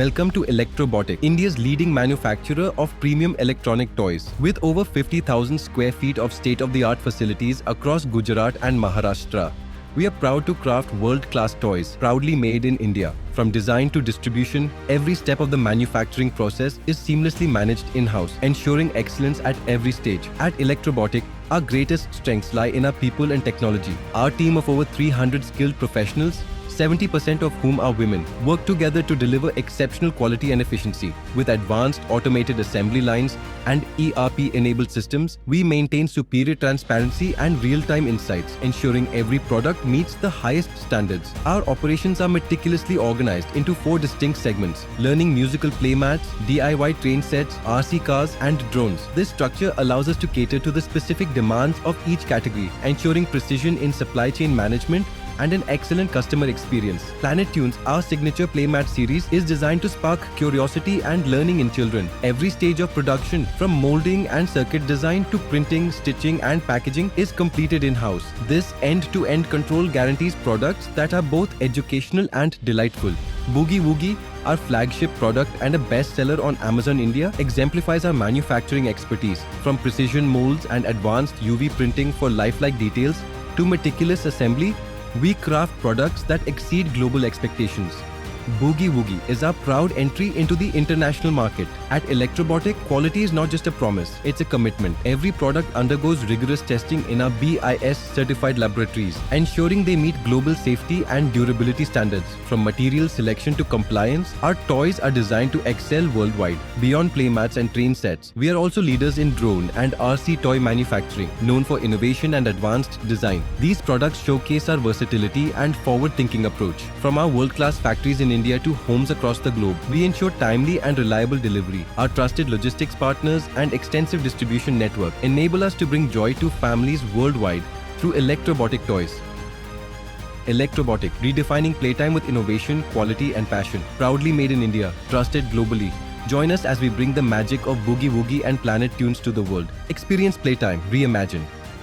Welcome to Electrobotic, India's leading manufacturer of premium electronic toys. With over 50,000 square feet of state-of-the-art facilities across Gujarat and Maharashtra, we are proud to craft world-class toys, proudly made in India. From design to distribution, every step of the manufacturing process is seamlessly managed in-house, ensuring excellence at every stage. At Electrobotic, our greatest strengths lie in our people and technology. Our team of over 300 skilled professionals, 70% of whom are women, work together to deliver exceptional quality and efficiency. With advanced automated assembly lines and ERP-enabled systems, we maintain superior transparency and real-time insights, ensuring every product meets the highest standards. Our operations are meticulously organized into 4 distinct segments: learning musical playmats, DIY train sets, RC cars, and drones. This structure allows us to cater to the specific demands of each category, ensuring precision in supply chain management and an excellent customer experience. Planet Tunes, our signature playmat series, is designed to spark curiosity and learning in children. Every stage of production, from molding and circuit design to printing, stitching and packaging, is completed in-house. This end-to-end control guarantees products that are both educational and delightful. Boogie Woogie, our flagship product and a bestseller on Amazon India, exemplifies our manufacturing expertise. From precision molds and advanced UV printing for lifelike details to meticulous assembly, we craft products that exceed global expectations. Boogie Woogie is our proud entry into the international market. At Electrobotic, quality is not just a promise, it's a commitment. Every product undergoes rigorous testing in our BIS certified laboratories, ensuring they meet global safety and durability standards. From material selection to compliance, our toys are designed to excel worldwide. Beyond playmats and train sets, we are also leaders in drone and RC toy manufacturing, known for innovation and advanced design. These products showcase our versatility and forward-thinking approach. From our world-class factories in India to homes across the globe, we ensure timely and reliable delivery. Our trusted logistics partners and extensive distribution network enable us to bring joy to families worldwide through Electrobotic toys. Electrobotic, redefining playtime with innovation, quality and passion. Proudly made in India, trusted globally. Join us as we bring the magic of Boogie Woogie and Planet Tunes to the world. Experience playtime reimagined.